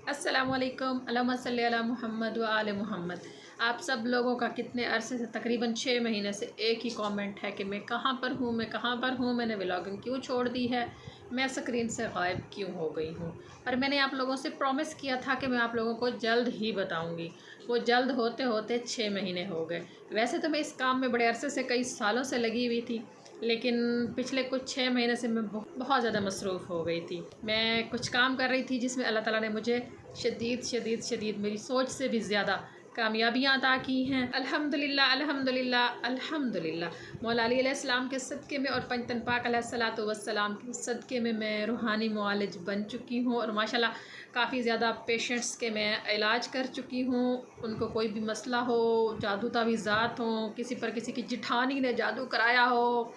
अस्सलामुअलैकुम अल्लाहुम्मा सल्ली अला मुहम्मद व आले मुहम्मद। आप सब लोगों का कितने अरसे से तकरीबन 6 महीने से एक ही कमेंट है कि मैं कहाँ पर हूँ, मैं कहाँ पर हूँ, मैंने व्लॉगिंग क्यों छोड़ दी है, मैं स्क्रीन से गायब क्यों हो गई हूँ। और मैंने आप लोगों से प्रॉमिस किया था कि मैं आप लोगों को जल्द ही बताऊँगी। वो जल्द होते होते 6 महीने हो गए। वैसे तो मैं इस काम में बड़े अरसे से, कई सालों से लगी हुई थी, लेकिन पिछले कुछ 6 महीने से मैं बहुत ज़्यादा मसरूफ़ हो गई थी। मैं कुछ काम कर रही थी जिसमें अल्लाह ताला ने मुझे शदीद मेरी सोच से भी ज़्यादा कामयाबियाँ अता की हैं। अल्हम्दुलिल्लाह अल्हम्दुलिल्लाह अल्हम्दुलिल्लाह। मौला अली अलैहिस्सलाम के सदक़े में और पंजतन पाक अलैहिस्सलातु वस्सलाम के सदक़े में मैं रूहानी मुआलिज बन चुकी हूँ और माशाल्लाह काफ़ी ज़्यादा पेशेंट्स के मैं इलाज कर चुकी हूँ। उनको कोई भी मसला हो, जादू तावीज़ात हों, किसी पर किसी की जिठानी ने जादू कराया हो,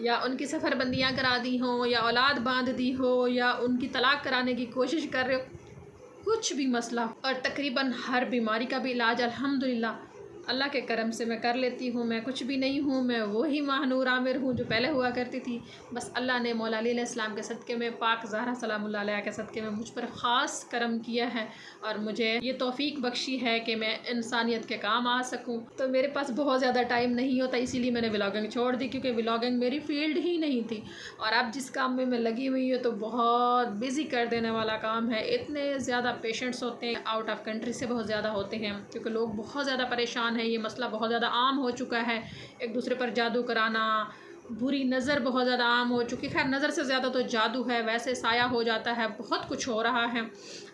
या उनकी सफ़रबंदियाँ करा दी हों, या औलाद बांध दी हो, या उनकी तलाक कराने की कोशिश कर रहे हो, कुछ भी मसला। और तकरीबन हर बीमारी का भी इलाज अल्हम्दुलिल्लाह अल्लाह के करम से मैं कर लेती हूँ। मैं कुछ भी नहीं हूँ, मैं वही महानूर आमिर हूँ जो पहले हुआ करती थी। बस अल्लाह ने मौला अली अलैहिस्सलाम के सदक़े में, पाक ज़हरा सलामुल्लाह अलैहा के सदक़े में मुझ पर ख़ास करम किया है और मुझे ये तौफ़ीक बख्शी है कि मैं इंसानियत के काम आ सकूँ। तो मेरे पास बहुत ज़्यादा टाइम नहीं होता, इसीलिए मैंने व्लॉगिंग छोड़ दी, क्योंकि व्लॉगिंग मेरी फील्ड ही नहीं थी। और अब जिस काम में मैं लगी हुई हूँ तो बहुत बिज़ी कर देने वाला काम है। इतने ज़्यादा पेशेंट्स होते हैं, आउट ऑफ कंट्री से बहुत ज़्यादा होते हैं, क्योंकि लोग बहुत ज़्यादा परेशान है। ये मसला बहुत ज़्यादा आम हो चुका है, एक दूसरे पर जादू कराना, बुरी नज़र बहुत ज़्यादा आम हो चुकी है। खैर, नज़र से ज़्यादा तो जादू है, वैसे साया हो जाता है, बहुत कुछ हो रहा है।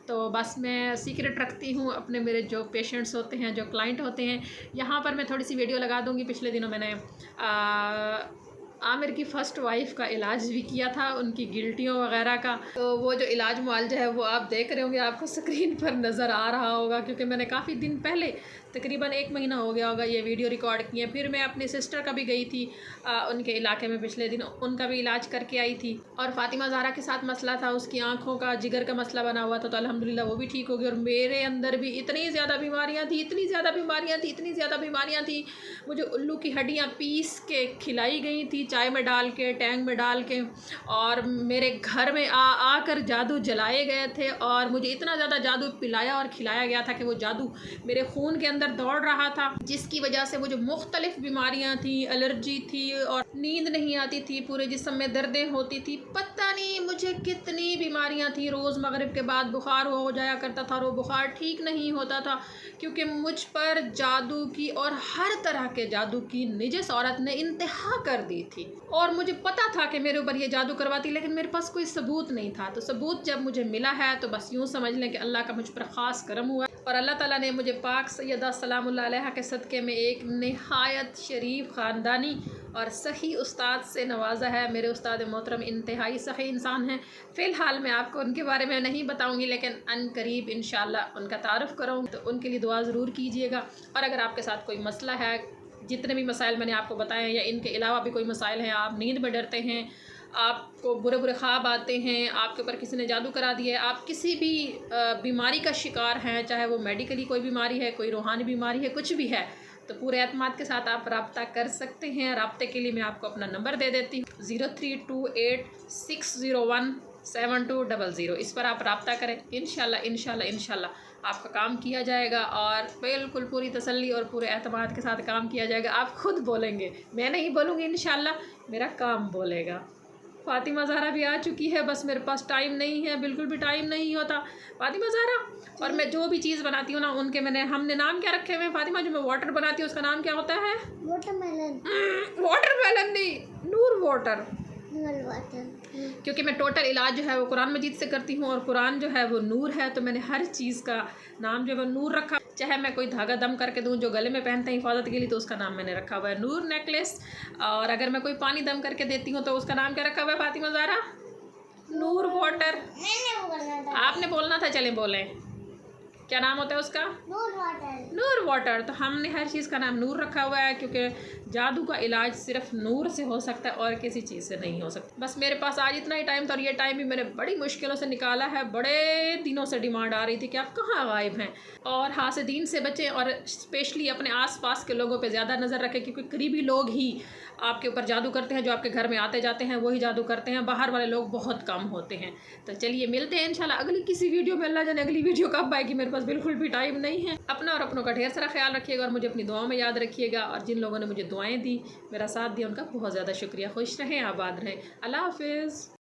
तो बस मैं सीक्रेट रखती हूँ अपने, मेरे जो पेशेंट्स होते हैं, जो क्लाइंट होते हैं। यहाँ पर मैं थोड़ी सी वीडियो लगा दूँगी। पिछले दिनों मैंने आमिर की फ़र्स्ट वाइफ का इलाज भी किया था, उनकी गिल्टियों वगैरह का। तो वो जो इलाज मुआलजा है वो आप देख रहे होंगे, आपको स्क्रीन पर नज़र आ रहा होगा, क्योंकि मैंने काफ़ी दिन पहले, तकरीबन 1 महीना हो गया होगा, ये वीडियो रिकॉर्ड की है। फिर मैं अपनी सिस्टर का भी गई थी उनके इलाके में पिछले दिन, उनका भी इलाज करके आई थी। और फ़ातिमा ज़हरा के साथ मसला था, उसकी आँखों का, जिगर का मसला बना हुआ था, तो अल्हम्दुलिल्लाह वो भी ठीक हो गई। और मेरे अंदर भी इतनी ज़्यादा बीमारियाँ थी, इतनी ज़्यादा बीमारियाँ थी, मुझे उल्लू की हड्डियाँ पीस के खिलाई गई थी, चाय में डाल के, टैंग में डाल के, और मेरे घर में आकर जादू जलाए गए थे, और मुझे इतना ज़्यादा जादू पिलाया और खिलाया गया था कि वो जादू मेरे खून के अंदर दौड़ रहा था, जिसकी वजह से मुझे मुख्तलिफ बीमारियां थी, एलर्जी थी, और नींद नहीं आती थी, पूरे जिस्म में दर्दें होती थी, पता नहीं मुझे कितनी बीमारियां थी। रोज़ मगरिब के बाद बुखार हो जाया करता था और वो बुखार ठीक नहीं होता था, क्योंकि मुझ पर जादू की, और हर तरह के जादू की निजिस औरत ने इंतहा कर दी थी। और मुझे पता था कि मेरे ऊपर ये जादू करवाती, लेकिन मेरे पास कोई सबूत नहीं था। तो सबूत जब मुझे मिला है तो बस यूँ समझ लें कि अल्लाह का मुझ पर ख़ास करम हुआ, और अल्लाह ताला ने मुझे पाक सैयदा सलामुल्लाह अलैहा के सदक़े में एक नहायत शरीफ ख़ानदानी और सही उस्ताद से नवाजा है। मेरे उस्ताद मोहतरम इंतहाई सही इंसान हैं। फ़िलहाल मैं आपको उनके बारे में नहीं बताऊंगी, लेकिन अनकरीब इंशाअल्लाह उनका तारुफ़ करूँगी, तो उनके लिए दुआ ज़रूर कीजिएगा। और अगर आपके साथ कोई मसला है, जितने भी मसाइल मैंने आपको बताए हैं या इनके अलावा भी कोई मसाइल हैं, आप नींद में डरते हैं, आपको बुरे बुरे ख्वाब आते हैं, आपके ऊपर किसी ने जादू करा दिया है, आप किसी भी बीमारी का शिकार हैं, चाहे वो मेडिकली कोई बीमारी है, कोई रूहानी बीमारी है, कुछ भी है, तो पूरे एतमाद के साथ आप रब्ता कर सकते हैं। रब्ते के लिए मैं आपको अपना नंबर दे देती हूँ, 0328601720। इस पर आप रब्ता करें, इंशाल्लाह आपका काम किया जाएगा, और बिल्कुल पूरी तसल्ली और पूरे एतमाद के साथ काम किया जाएगा। आप खुद बोलेंगे, मैं नहीं बोलूँगी, इंशाल्लाह मेरा काम बोलेगा। फ़ातिमा ज़हरा भी आ चुकी है, बस मेरे पास टाइम नहीं है, बिल्कुल भी टाइम नहीं होता। फ़ातिमा ज़हरा, और मैं जो भी चीज़ बनाती हूँ ना, उनके हमने नाम क्या रखे हुए हैं फ़ातिमा? जो मैं वाटर बनाती हूँ उसका नाम क्या होता है? वाटरमेलन। वाटरमेलन नहीं, नूर वाटर। वाटर। क्योंकि मैं टोटल इलाज जो है वो कुरान मजीद से करती हूँ, और कुरान जो है वो नूर है, तो मैंने हर चीज़ का नाम जो है वो नूर रखा। चाहे मैं कोई धागा दम करके दूँ जो गले में पहनते हैं हिफाजत के लिए, तो उसका नाम मैंने रखा हुआ है नूर नेकलेस। और अगर मैं कोई पानी दम करके देती हूँ तो उसका नाम क्या रखा हुआ है फ़ातिमा ज़हरा? नूर वाटर। मैंने बोलना था। आपने बोलना था, चलें बोलें। क्या नाम होता है उसका? नूर वाटर। नूर वाटर। तो हमने हर चीज़ का नाम नूर रखा हुआ है, क्योंकि जादू का इलाज सिर्फ नूर से हो सकता है और किसी चीज़ से नहीं हो सकता। बस मेरे पास आज इतना ही टाइम था, और ये टाइम भी मैंने बड़ी मुश्किलों से निकाला है। बड़े दिनों से डिमांड आ रही थी कि आप कहाँ गायब हैं। और हासिदीन से बचें, और स्पेशली अपने आसपास के लोगों पे ज़्यादा नज़र रखें, क्योंकि करीबी लोग ही आपके ऊपर जादू करते हैं। जो आपके घर में आते जाते हैं वही जादू करते हैं, बाहर वाले लोग बहुत कम होते हैं। तो चलिए मिलते हैं इंशाल्लाह अगली किसी वीडियो में। अल्लाह जाने अगली वीडियो कब आएगी, मेरे पास बिल्कुल भी टाइम नहीं है। अपना और अपनों का ढेर सारा ख्याल रखिएगा, और मुझे अपनी दुआओं में याद रखिएगा। और जिन लोगों ने मुझे दुआएं दी, मेरा साथ दिया, उनका बहुत ज़्यादा शुक्रिया। खुश रहें, आबाद रहें। अल्लाह हाफिज़।